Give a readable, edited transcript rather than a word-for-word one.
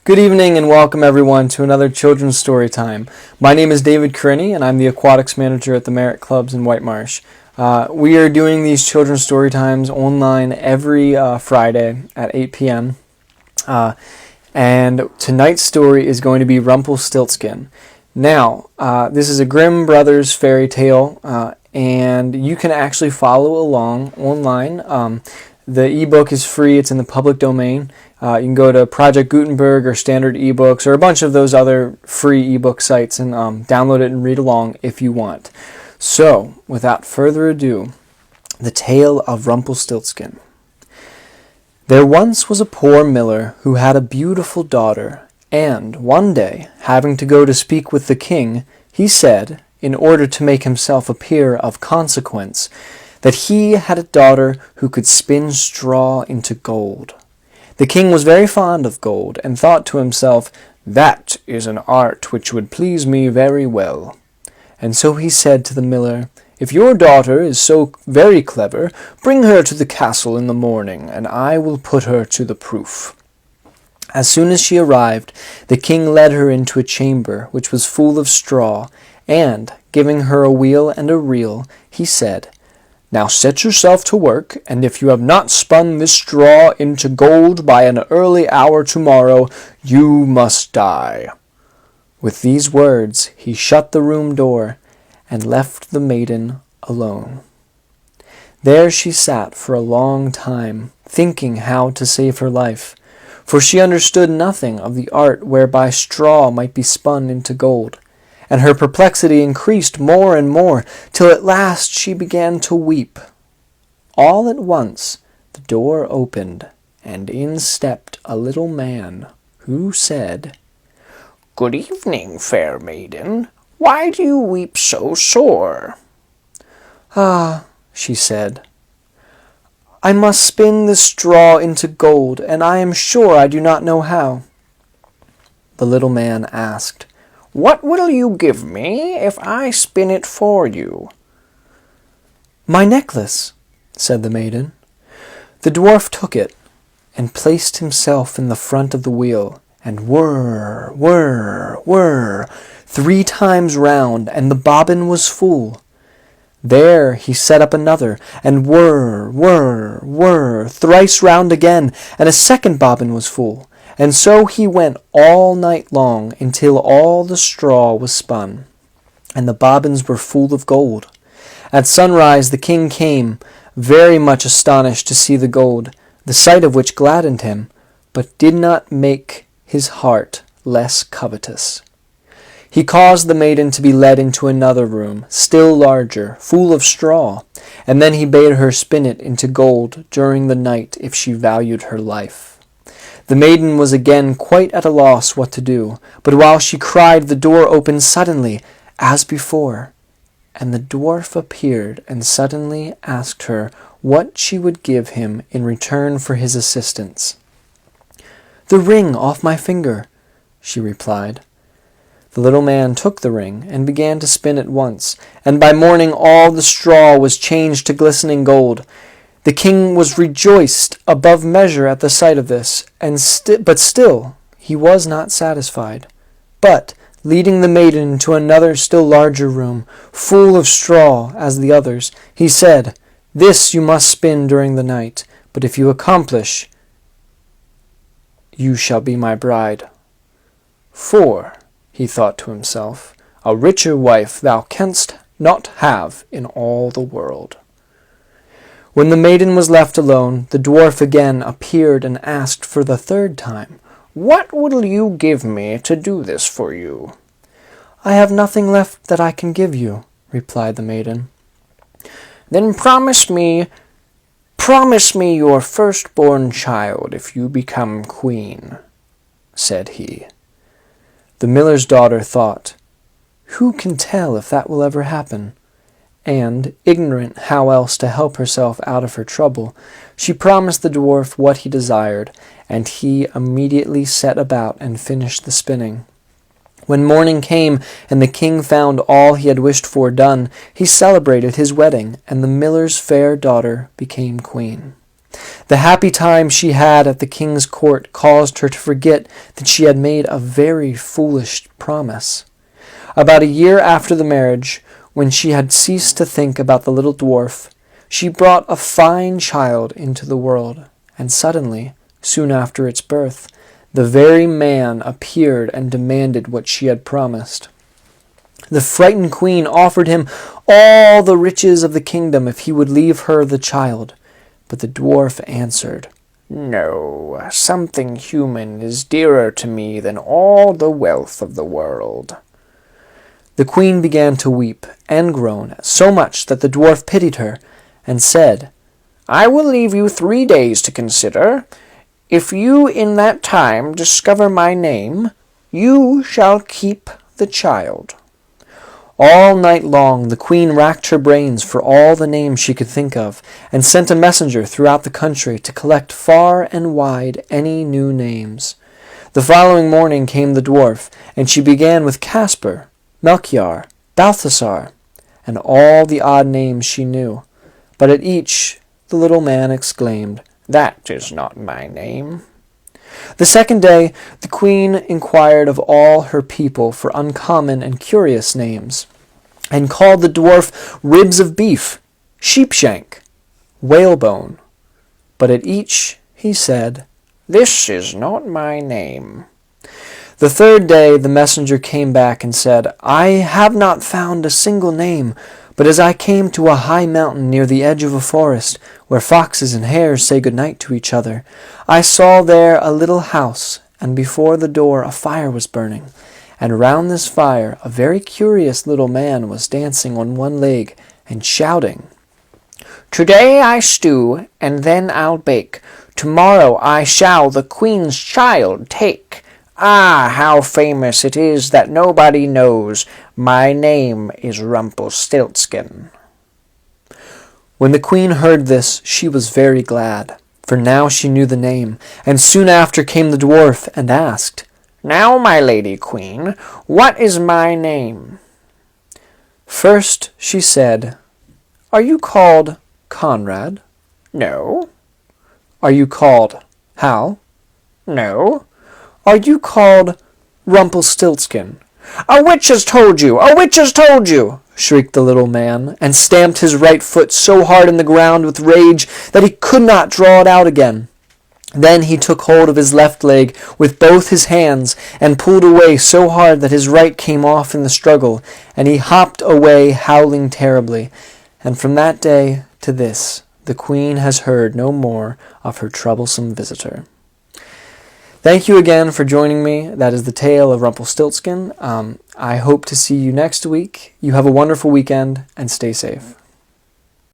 Good evening and welcome everyone to another children's story time. My name is David Carini and I'm the aquatics manager at the Merit Clubs in White Marsh. We are doing these children's story times online every Friday at 8 p.m. And tonight's story is going to be Rumpelstiltskin. Now, this is a Grimm Brothers fairy tale and you can actually follow along online. The ebook is free. It's in the public domain. You can go to Project Gutenberg or Standard eBooks or a bunch of those other free ebook sites and download it and read along if you want. So, without further ado, the tale of Rumpelstiltskin. There once was a poor miller who had a beautiful daughter, and one day, having to go to speak with the king, he said, in order to make himself appear of consequence, that he had a daughter who could spin straw into gold. The king was very fond of gold, and thought to himself, "That is an art which would please me very well." And so he said to the miller, "If your daughter is so very clever, bring her to the castle in the morning, and I will put her to the proof." As soon as she arrived, the king led her into a chamber which was full of straw, and, giving her a wheel and a reel, he said, "Now set yourself to work, and if you have not spun this straw into gold by an early hour tomorrow, you must die." With these words he shut the room door and left the maiden alone. There she sat for a long time, thinking how to save her life, for she understood nothing of the art whereby straw might be spun into gold. And her perplexity increased more and more, till at last she began to weep. All at once the door opened, and in stepped a little man, who said, "Good evening, fair maiden. Why do you weep so sore?" "Ah," she said, "I must spin this straw into gold, and I am sure I do not know how." The little man asked, "What will you give me if I spin it for you?" "My necklace," said the maiden. The dwarf took it, and placed himself in the front of the wheel, and whirr, whirr, whirr, 3 times round, and the bobbin was full. There he set up another, and whirr, whirr, whirr, thrice round again, and a second bobbin was full. And so he went all night long, until all the straw was spun, and the bobbins were full of gold. At sunrise the king came, very much astonished to see the gold, the sight of which gladdened him, but did not make his heart less covetous. He caused the maiden to be led into another room, still larger, full of straw, and then he bade her spin it into gold during the night if she valued her life. The maiden was again quite at a loss what to do, but while she cried the door opened suddenly, as before, and the dwarf appeared and suddenly asked her what she would give him in return for his assistance. "The ring off my finger," she replied. The little man took the ring and began to spin at once, and by morning all the straw was changed to glistening gold. The king was rejoiced above measure at the sight of this, but still he was not satisfied. But, leading the maiden into another still larger room, full of straw as the others, he said, "This you must spin during the night, but if you accomplish, you shall be my bride. For," he thought to himself, "a richer wife thou canst not have in all the world." When the maiden was left alone, the dwarf again appeared and asked for the 3rd time, "What will you give me to do this for you?" "I have nothing left that I can give you," replied the maiden. "Then promise me your firstborn child if you become queen," said he. The miller's daughter thought, "Who can tell if that will ever happen?" And, ignorant how else to help herself out of her trouble, she promised the dwarf what he desired, and he immediately set about and finished the spinning. When morning came, and the king found all he had wished for done, he celebrated his wedding, and the miller's fair daughter became queen. The happy time she had at the king's court caused her to forget that she had made a very foolish promise. About a year after the marriage, when she had ceased to think about the little dwarf, she brought a fine child into the world, and suddenly, soon after its birth, the very man appeared and demanded what she had promised. The frightened queen offered him all the riches of the kingdom if he would leave her the child, but the dwarf answered, "No, something human is dearer to me than all the wealth of the world." The queen began to weep and groan, so much that the dwarf pitied her, and said, "I will leave you 3 days to consider. If you in that time discover my name, you shall keep the child." All night long the queen racked her brains for all the names she could think of, and sent a messenger throughout the country to collect far and wide any new names. The following morning came the dwarf, and she began with Caspar, Melchior, Balthasar, and all the odd names she knew. But at each the little man exclaimed, "That is not my name." The second day the queen inquired of all her people for uncommon and curious names, and called the dwarf Ribs of Beef, Sheepshank, Whalebone. But at each he said, "This is not my name." The third day the messenger came back and said, "I have not found a single name, but as I came to a high mountain near the edge of a forest, where foxes and hares say good night to each other, I saw there a little house, and before the door a fire was burning, and round this fire a very curious little man was dancing on one leg and shouting, 'Today I stew, and then I'll bake. Tomorrow I shall the queen's child take. Ah, how famous it is that nobody knows. My name is Rumpelstiltskin.'" When the queen heard this, she was very glad, for now she knew the name, and soon after came the dwarf and asked, "Now, my lady queen, what is my name?" First she said, "Are you called Conrad?" "No." "Are you called Hal?" "No." "Are you called Rumpelstiltskin?" "A witch has told you! A witch has told you!" shrieked the little man, and stamped his right foot so hard in the ground with rage that he could not draw it out again. Then he took hold of his left leg with both his hands, and pulled away so hard that his right came off in the struggle, and he hopped away howling terribly. And from that day to this, the queen has heard no more of her troublesome visitor. Thank you again for joining me. That is the tale of Rumpelstiltskin. I hope to see you next week. You have a wonderful weekend, and stay safe.